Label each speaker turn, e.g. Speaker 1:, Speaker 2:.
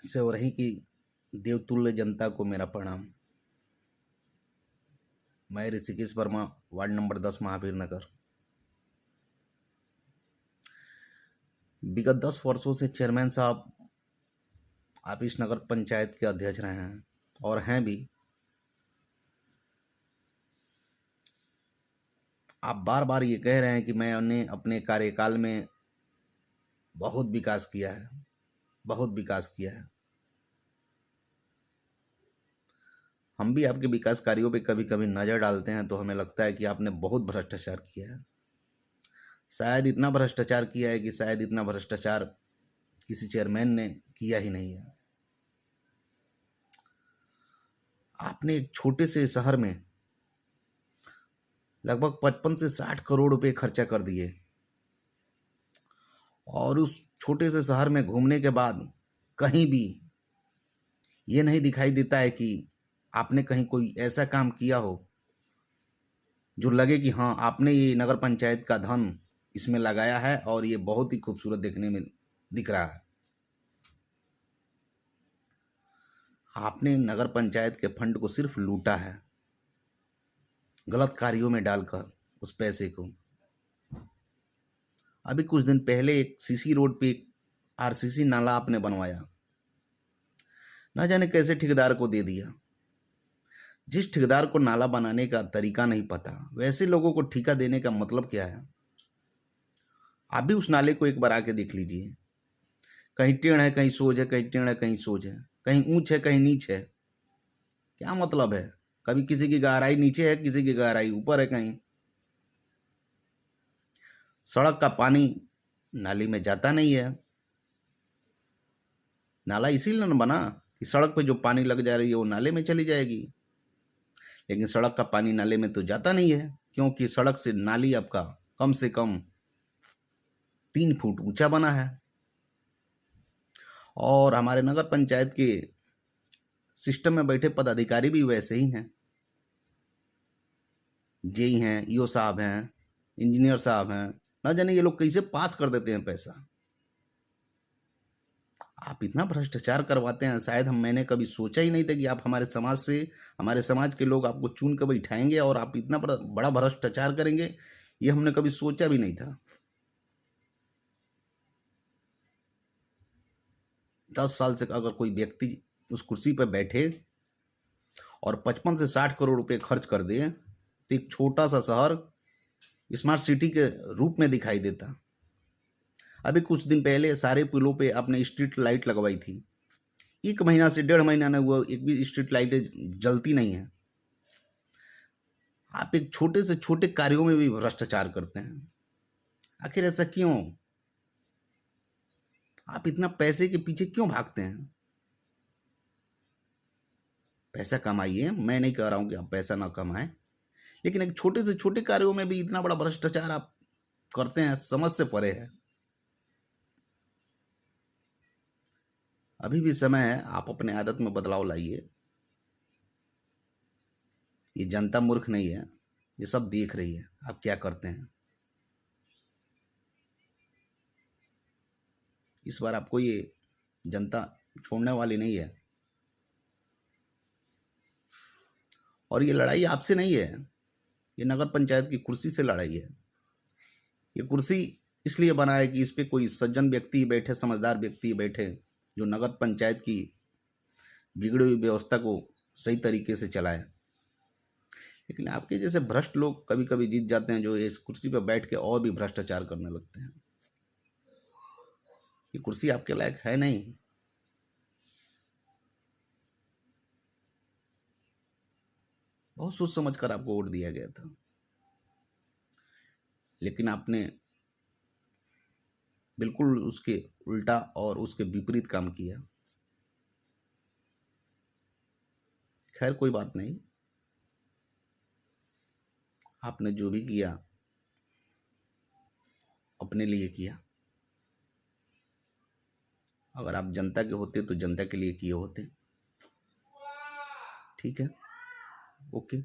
Speaker 1: से हो रही कि देवतुल्य जनता को मेरा प्रणाम। मैं ऋषिकेश वर्मा, वार्ड नंबर 10, महावीर नगर। विगत 10 वर्षों से चेयरमैन साहब आप इस नगर पंचायत के अध्यक्ष रहे हैं और हैं भी। आप बार बार ये कह रहे हैं कि मैंने अपने कार्यकाल में बहुत विकास किया है, बहुत विकास किया है। हम भी आपके विकास कार्यों पे कभी कभी नज़र डालते हैं तो हमें लगता है कि आपने बहुत भ्रष्टाचार किया है। शायद इतना भ्रष्टाचार किया है कि शायद इतना भ्रष्टाचार किसी चेयरमैन ने किया ही नहीं है। आपने एक छोटे से शहर में लगभग 55 से 60 करोड़ रुपए खर्चा कर दिए और उस छोटे से शहर में घूमने के बाद कहीं भी ये नहीं दिखाई देता है कि आपने कहीं कोई ऐसा काम किया हो जो लगे कि हाँ, आपने ये नगर पंचायत का धन इसमें लगाया है और ये बहुत ही खूबसूरत देखने में दिख रहा है। आपने नगर पंचायत के फंड को सिर्फ लूटा है, गलत कार्यों में डालकर उस पैसे को। अभी कुछ दिन पहले एक सीसी रोड पे आरसीसी नाला आपने बनवाया, ना जाने कैसे ठेकेदार को दे दिया। जिस ठेकेदार को नाला बनाने का तरीका नहीं पता, वैसे लोगों को ठेका देने का मतलब क्या है? आप भी उस नाले को एक बार आके देख लीजिए। कहीं टेढ़ है, कहीं सोज है, कहीं टेढ़ है, कहीं सोज है, कहीं ऊंच है, कहीं नीच है। क्या मतलब है? कभी किसी की गहराई नीचे है, किसी की गहराई ऊपर है। कहीं सड़क का पानी नाली में जाता नहीं है। नाला इसीलिए न बना कि सड़क पे जो पानी लग जा रही है वो नाले में चली जाएगी, लेकिन सड़क का पानी नाले में तो जाता नहीं है, क्योंकि सड़क से नाली आपका कम से कम 3 फुट ऊंचा बना है। और हमारे नगर पंचायत के सिस्टम में बैठे पदाधिकारी भी वैसे ही हैं। जेई हैं, ईओ साहब हैं, इंजीनियर साहब हैं, ना जाने ये लोग कैसे पास कर देते हैं पैसा। आप इतना भ्रष्टाचार करवाते हैं, शायद मैंने कभी सोचा ही नहीं था कि आप हमारे समाज से, हमारे समाज के लोग आपको चुन कर बैठाएंगे और आप इतना बड़ा भ्रष्टाचार करेंगे, ये हमने कभी सोचा भी नहीं था। 10 साल से अगर कोई व्यक्ति उस कुर्सी पर बैठे और 55 से 60 करोड़ रुपए खर्च कर दे तो एक छोटा सा शहर स्मार्ट सिटी के रूप में दिखाई देता। अभी कुछ दिन पहले सारे पुलों पे आपने स्ट्रीट लाइट लगवाई थी। 1 महीना से 1.5 महीना नहीं हुआ, एक भी स्ट्रीट लाइटें जलती नहीं है। आप एक छोटे से छोटे कार्यों में भी भ्रष्टाचार करते हैं। आखिर ऐसा क्यों? आप इतना पैसे के पीछे क्यों भागते हैं? पैसा कमाइए, मैं नहीं कह रहा हूं कि आप पैसा ना कमाएं, लेकिन एक छोटे से छोटे कार्यों में भी इतना बड़ा भ्रष्टाचार आप करते हैं, समझ से परे है। अभी भी समय है, आप अपने आदत में बदलाव लाइए। ये जनता मूर्ख नहीं है, ये सब देख रही है आप क्या करते हैं। इस बार आपको ये जनता छोड़ने वाली नहीं है। और ये लड़ाई आपसे नहीं है, ये नगर पंचायत की कुर्सी से लड़ाई है। ये कुर्सी इसलिए बना है कि इस पे कोई सज्जन व्यक्ति बैठे, समझदार व्यक्ति बैठे, जो नगर पंचायत की बिगड़ी हुई व्यवस्था को सही तरीके से चलाए। लेकिन आपके जैसे भ्रष्ट लोग कभी कभी जीत जाते हैं, जो इस कुर्सी पर बैठ के और भी भ्रष्टाचार करने लगते हैं। ये कुर्सी आपके लायक है नहीं। बहुत सोच समझ कर आपको वोट दिया गया था, लेकिन आपने बिल्कुल उसके उल्टा और उसके विपरीत काम किया। खैर कोई बात नहीं, आपने जो भी किया अपने लिए किया। अगर आप जनता के होते तो जनता के लिए किए होते। ठीक है, ओके।